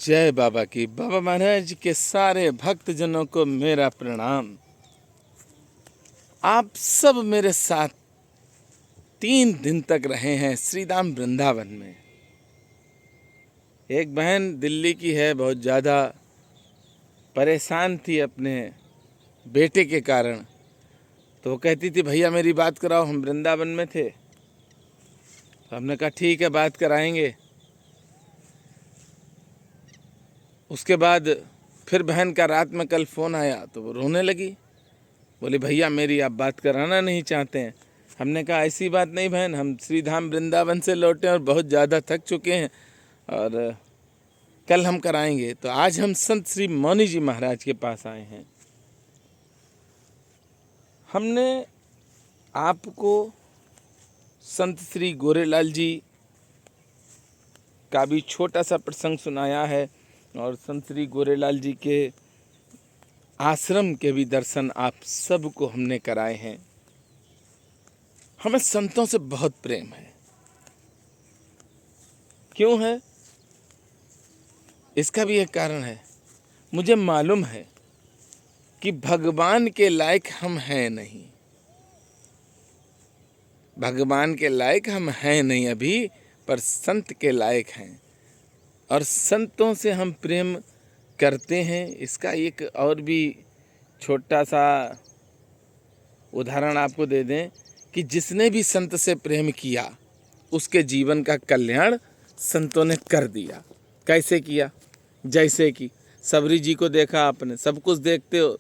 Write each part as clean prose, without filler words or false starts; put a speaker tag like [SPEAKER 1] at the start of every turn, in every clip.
[SPEAKER 1] जय बाबा की। बाबा महाराज के सारे भक्तजनों को मेरा प्रणाम। आप सब मेरे साथ 3 दिन तक रहे हैं श्रीधाम वृंदावन में। एक बहन दिल्ली की है, बहुत ज़्यादा परेशान थी अपने बेटे के कारण, तो वो कहती थी भैया मेरी बात कराओ। हम वृंदावन में थे तो हमने कहा ठीक है बात कराएंगे। उसके बाद फिर बहन का रात में कल फ़ोन आया तो वो रोने लगी, बोली भैया मेरी आप बात कराना नहीं चाहते हैं। हमने कहा ऐसी बात नहीं बहन, हम श्रीधाम वृंदावन से लौटे और बहुत ज़्यादा थक चुके हैं और कल हम कराएंगे। तो आज हम संत श्री मौनी जी महाराज के पास आए हैं। हमने आपको संत श्री गोरेलाल जी का भी छोटा सा प्रसंग सुनाया है और संत श्री गोरेलाल जी के आश्रम के भी दर्शन आप सबको हमने कराए हैं। हमें संतों से बहुत प्रेम है। क्यों है? इसका भी एक कारण है। मुझे मालूम है कि भगवान के लायक हम हैं नहीं, भगवान के लायक हम हैं नहीं अभी, पर संत के लायक हैं और संतों से हम प्रेम करते हैं। इसका एक और भी छोटा सा उदाहरण आपको दे दें कि जिसने भी संत से प्रेम किया उसके जीवन का कल्याण संतों ने कर दिया। कैसे किया? जैसे कि सबरी जी को देखा आपने, सब कुछ देखते हो,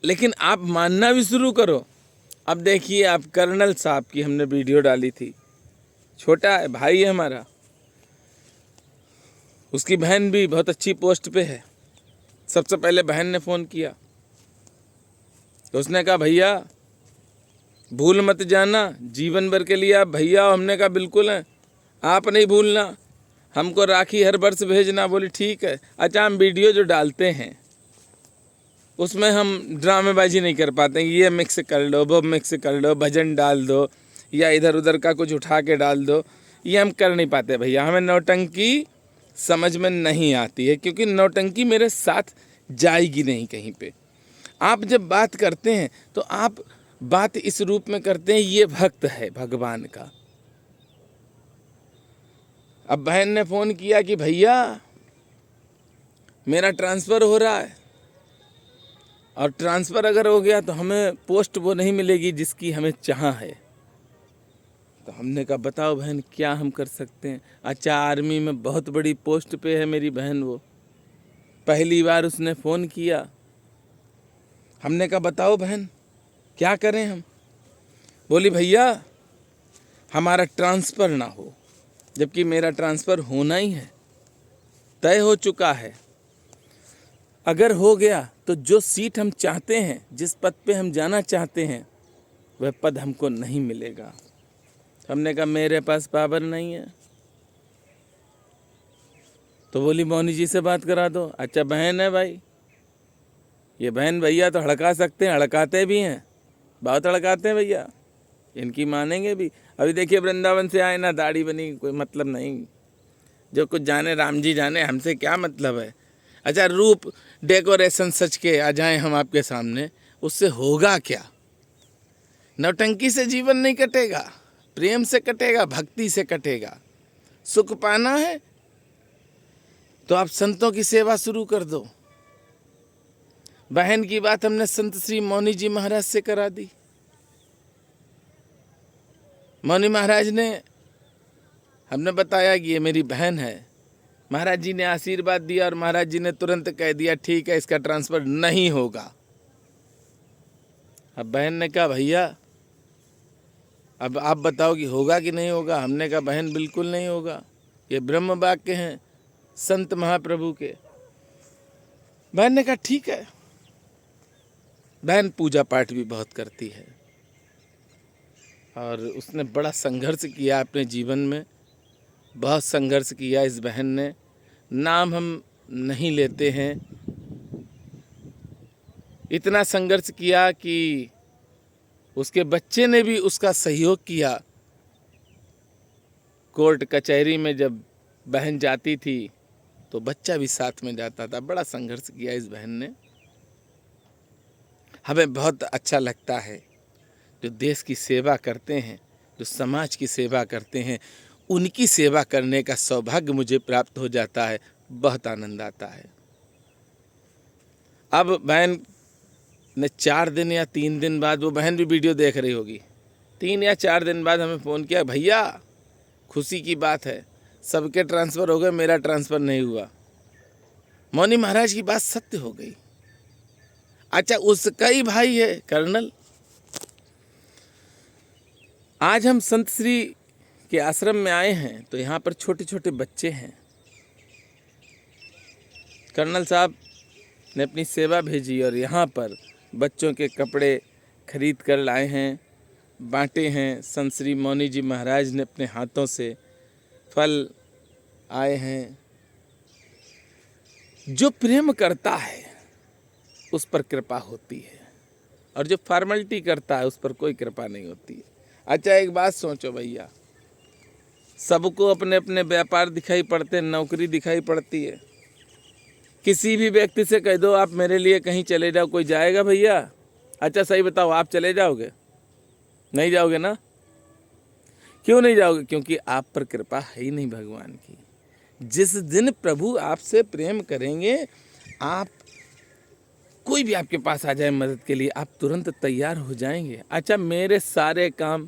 [SPEAKER 1] लेकिन आप मानना भी शुरू करो। अब देखिए आप कर्नल साहब की हमने वीडियो डाली थी, छोटा है भाई है हमारा, उसकी बहन भी बहुत अच्छी पोस्ट पे है। सबसे पहले बहन ने फ़ोन किया तो उसने कहा भैया भूल मत जाना, जीवन भर के लिए आप भैया हो। हमने कहा बिल्कुल है, आप नहीं भूलना, हमको राखी हर वर्ष भेजना। बोली ठीक है। अच्छा हम वीडियो जो डालते हैं उसमें हम ड्रामेबाजी नहीं कर पाते, ये मिक्स कर लो वो मिक्स कर लो, भजन डाल दो या इधर उधर का कुछ उठा के डाल दो, ये हम कर नहीं पाते भैया। हमें नौटंकी समझ में नहीं आती है, क्योंकि नौटंकी मेरे साथ जाएगी नहीं कहीं पे। आप जब बात करते हैं तो आप बात इस रूप में करते हैं, ये भक्त है भगवान का। अब बहन ने फ़ोन किया कि भैया मेरा ट्रांसफ़र हो रहा है और ट्रांसफ़र अगर हो गया तो हमें पोस्ट वो नहीं मिलेगी जिसकी हमें चाह है। तो हमने कहा बताओ बहन क्या हम कर सकते हैं। अच्छा आर्मी में बहुत बड़ी पोस्ट पे है मेरी बहन, वो पहली बार उसने फ़ोन किया। हमने कहा बताओ बहन क्या करें हम। बोली भैया हमारा ट्रांसफ़र ना हो, जबकि मेरा ट्रांसफ़र होना ही है, तय हो चुका है। अगर हो गया तो जो सीट हम चाहते हैं, जिस पद पे हम जाना चाहते हैं, वह पद हमको नहीं मिलेगा। हमने कहा मेरे पास पावर नहीं है। तो बोली मौनी जी से बात करा दो। अच्छा बहन है भाई, ये बहन भैया तो हड़का सकते हैं, हड़काते भी हैं, बहुत हड़काते हैं भैया, इनकी मानेंगे भी। अभी देखिए वृंदावन से आए ना, दाढ़ी बनी, कोई मतलब नहीं, जो कुछ जाने राम जी जाने, हमसे क्या मतलब है। अच्छा रूप डेकोरेशन सच के आ जाएं हम आपके सामने, उससे होगा क्या? नौटंकी से जीवन नहीं कटेगा, प्रेम से कटेगा, भक्ति से कटेगा। सुख पाना है तो आप संतों की सेवा शुरू कर दो। बहन की बात हमने संत श्री मौनी जी महाराज से करा दी। मौनी महाराज ने, हमने बताया कि ये मेरी बहन है, महाराज जी ने आशीर्वाद दिया और महाराज जी ने तुरंत कह दिया ठीक है इसका ट्रांसफ़र नहीं होगा। अब बहन ने कहा भैया अब आप बताओ कि होगा कि नहीं होगा। हमने कहा बहन बिल्कुल नहीं होगा, ये ब्रह्म वाक्य हैं संत महाप्रभु के। बहन ने कहा ठीक है। बहन पूजा पाठ भी बहुत करती है और उसने बड़ा संघर्ष किया अपने जीवन में, बहुत संघर्ष किया इस बहन ने। नाम हम नहीं लेते हैं, इतना संघर्ष किया कि उसके बच्चे ने भी उसका सहयोग किया। कोर्ट कचहरी में जब बहन जाती थी तो बच्चा भी साथ में जाता था। बड़ा संघर्ष किया इस बहन ने। हमें बहुत अच्छा लगता है जो देश की सेवा करते हैं, जो समाज की सेवा करते हैं, उनकी सेवा करने का सौभाग्य मुझे प्राप्त हो जाता है। बहुत आनंद आता है। अब बहन ने 4 दिन या 3 दिन बाद, वो बहन भी वीडियो देख रही होगी, 3 या 4 दिन बाद हमें फ़ोन किया, भैया खुशी की बात है, सबके ट्रांसफ़र हो गए, मेरा ट्रांसफ़र नहीं हुआ। मौनी महाराज की बात सत्य हो गई। अच्छा, उसका ही भाई है कर्नल। आज हम संत श्री के आश्रम में आए हैं तो यहाँ पर छोटे छोटे बच्चे हैं। कर्नल साहब ने अपनी सेवा भेजी और यहाँ पर बच्चों के कपड़े खरीद कर लाए हैं, बांटे हैं। संत श्री मौनी जी महाराज ने अपने हाथों से फल आए हैं। जो प्रेम करता है उस पर कृपा होती है, और जो फॉर्मेलिटी करता है उस पर कोई कृपा नहीं होती है। अच्छा, एक बात सोचो भैया, सबको अपने अपने व्यापार दिखाई पड़ते हैं, नौकरी दिखाई पड़ती है। किसी भी व्यक्ति से कह दो आप मेरे लिए कहीं चले जाओ, कोई जाएगा भैया? अच्छा सही बताओ, आप चले जाओगे? नहीं जाओगे ना? क्यों नहीं जाओगे? क्योंकि आप पर कृपा है ही नहीं भगवान की। जिस दिन प्रभु आपसे प्रेम करेंगे, आप कोई भी आपके पास आ जाए मदद के लिए, आप तुरंत तैयार हो जाएंगे। अच्छा, मेरे सारे काम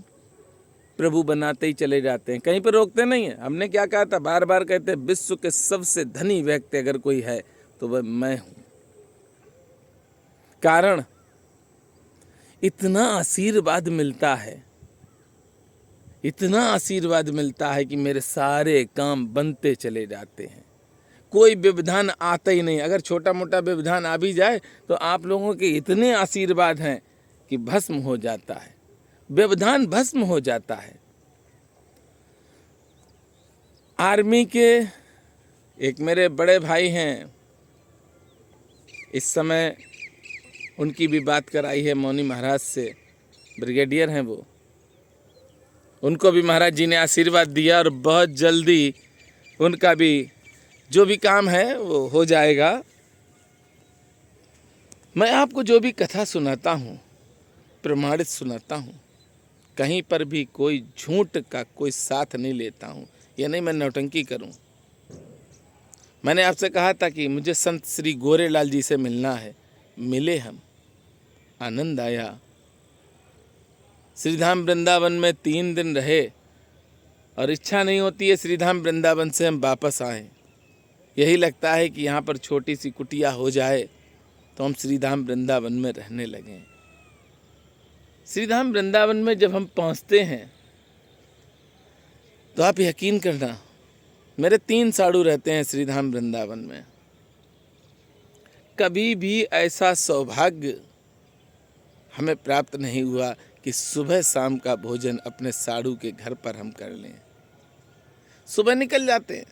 [SPEAKER 1] प्रभु बनाते ही चले जाते हैं, कहीं पर रोकते नहीं है। हमने क्या कहा था? बार बार कहते हैं विश्व के सबसे धनी व्यक्ति अगर कोई है तो वह मैं हूं। कारण इतना आशीर्वाद मिलता है, इतना आशीर्वाद मिलता है कि मेरे सारे काम बनते चले जाते हैं। कोई व्यवधान आता ही नहीं। अगर छोटा मोटा व्यवधान आ भी जाए तो आप लोगों के इतने आशीर्वाद हैं कि भस्म हो जाता है, व्यवधान भस्म हो जाता है। आर्मी के एक मेरे बड़े भाई हैं, इस समय उनकी भी बात कराई है मौनी महाराज से, ब्रिगेडियर हैं वो। उनको भी महाराज जी ने आशीर्वाद दिया और बहुत जल्दी उनका भी जो भी काम है वो हो जाएगा। मैं आपको जो भी कथा सुनाता हूँ, प्रमाणित सुनाता हूँ, कहीं पर भी कोई झूठ का कोई साथ नहीं लेता हूँ। यह नहीं मैं नौटंकी करूँ। मैंने आपसे कहा था कि मुझे संत श्री गोरेलाल जी से मिलना है, मिले हम, आनंद आया। श्रीधाम वृंदावन में 3 दिन रहे और इच्छा नहीं होती है श्रीधाम वृंदावन से हम वापस आएं। यही लगता है कि यहाँ पर छोटी सी कुटिया हो जाए तो हम श्रीधाम वृंदावन में रहने लगें। श्रीधाम वृंदावन में जब हम पहुँचते हैं तो आप यकीन करना, मेरे 3 साधु रहते हैं श्रीधाम वृंदावन में। कभी भी ऐसा सौभाग्य हमें प्राप्त नहीं हुआ कि सुबह शाम का भोजन अपने साधु के घर पर हम कर लें। सुबह निकल जाते हैं,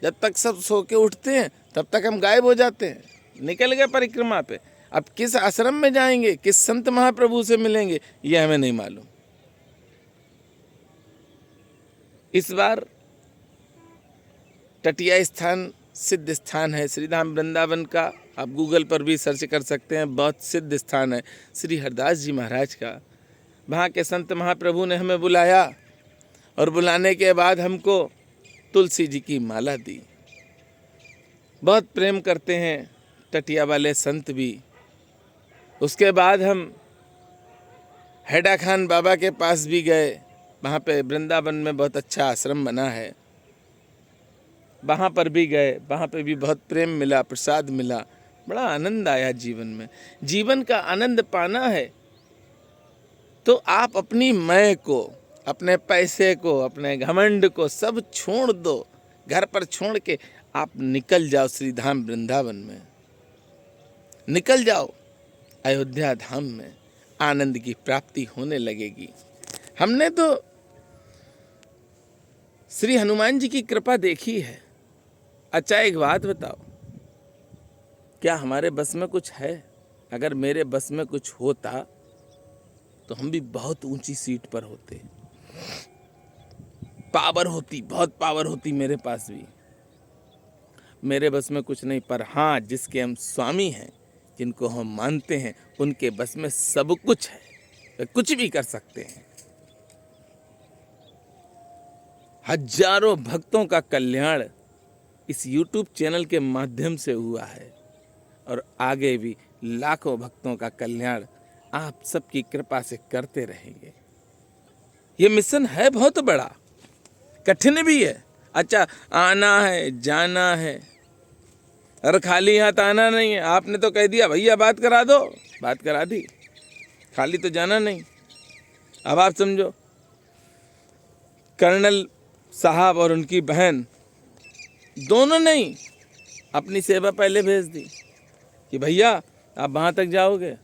[SPEAKER 1] जब तक सब सो के उठते हैं तब तक हम गायब हो जाते हैं, निकल गए परिक्रमा पे। अब किस आश्रम में जाएंगे, किस संत महाप्रभु से मिलेंगे, ये हमें नहीं मालूम। इस बार तटीय स्थान, सिद्ध स्थान है श्रीधाम वृंदावन का, आप गूगल पर भी सर्च कर सकते हैं, बहुत सिद्ध स्थान है श्री हरदास जी महाराज का। वहाँ के संत महाप्रभु ने हमें बुलाया और बुलाने के बाद हमको तुलसी जी की माला दी। बहुत प्रेम करते हैं टटिया वाले संत भी। उसके बाद हम हैडा खान बाबा के पास भी गए। वहाँ पे वृंदावन में बहुत अच्छा आश्रम बना है, वहाँ पर भी गए। वहाँ पे भी बहुत प्रेम मिला, प्रसाद मिला, बड़ा आनंद आया जीवन में। जीवन का आनंद पाना है तो आप अपनी मैं को, अपने पैसे को, अपने घमंड को सब छोड़ दो, घर पर छोड़ के आप निकल जाओ श्रीधाम वृंदावन में, निकल जाओ अयोध्या धाम में, आनंद की प्राप्ति होने लगेगी। हमने तो श्री हनुमान जी की कृपा देखी है। अच्छा एक बात बताओ, क्या हमारे बस में कुछ है? अगर मेरे बस में कुछ होता तो हम भी बहुत ऊंची सीट पर होते, पावर होती, बहुत पावर होती मेरे पास भी। मेरे बस में कुछ नहीं, पर हाँ जिसके हम स्वामी हैं, जिनको हम मानते हैं, उनके बस में सब कुछ है, वे कुछ भी कर सकते हैं। हजारों भक्तों का कल्याण इस YouTube चैनल के माध्यम से हुआ है और आगे भी लाखों भक्तों का कल्याण आप सबकी कृपा से करते रहेंगे। ये मिशन है बहुत बड़ा, कठिन भी है। अच्छा, आना है जाना है और खाली हाथ आना नहीं है। आपने तो कह दिया भैया बात करा दो, बात करा दी, खाली तो जाना नहीं। अब आप समझो, कर्नल साहब और उनकी बहन दोनों नहीं, अपनी सेवा पहले भेज दी कि भैया आप वहाँ तक जाओगे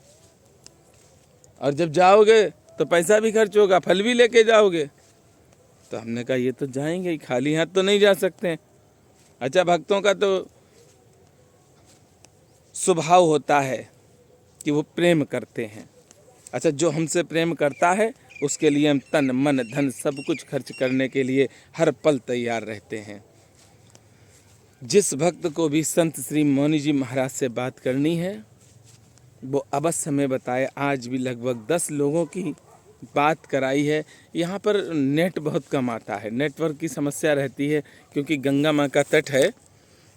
[SPEAKER 1] और जब जाओगे तो पैसा भी खर्च होगा, फल भी लेके जाओगे। तो हमने कहा ये तो जाएंगे ही, खाली हाथ तो नहीं जा सकते हैं। अच्छा, भक्तों का तो स्वभाव होता है कि वो प्रेम करते हैं। अच्छा, जो हमसे प्रेम करता है उसके लिए हम तन मन धन सब कुछ खर्च करने के लिए हर पल तैयार रहते हैं। जिस भक्त को भी संत श्री मौनी जी महाराज से बात करनी है वो अवश्य हमें बताए। आज भी लगभग 10 लोगों की बात कराई है। यहाँ पर नेट बहुत कम आता है, नेटवर्क की समस्या रहती है, क्योंकि गंगा माँ का तट है,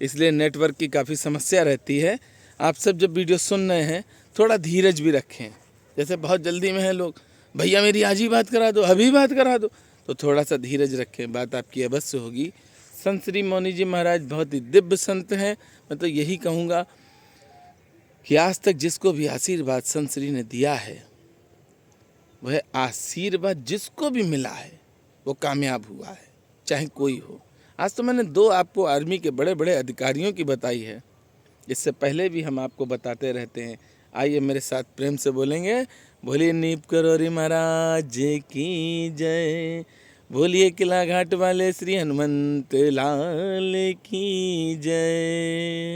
[SPEAKER 1] इसलिए नेटवर्क की काफ़ी समस्या रहती है। आप सब जब वीडियो सुन रहे हैं थोड़ा धीरज भी रखें। जैसे बहुत जल्दी में है लोग, भैया मेरी आज ही बात करा दो, अभी बात करा दो, तो थोड़ा सा धीरज रखें, बात आपकी अवश्य होगी। संत श्री मौनी जी महाराज बहुत ही दिव्य संत हैं। मैं तो यही कहूँगा कि आज तक जिसको भी आशीर्वाद संत श्री ने दिया है, वह आशीर्वाद जिसको भी मिला है वो कामयाब हुआ है, चाहे कोई हो। आज तो मैंने 2 आपको आर्मी के बड़े बड़े अधिकारियों की बताई है, इससे पहले भी हम आपको बताते रहते हैं। आइए मेरे साथ प्रेम से बोलेंगे, बोलिए नीप करोरी महाराज की जय, बोलिए किला घाट वाले श्री हनुमंत लाल की जय।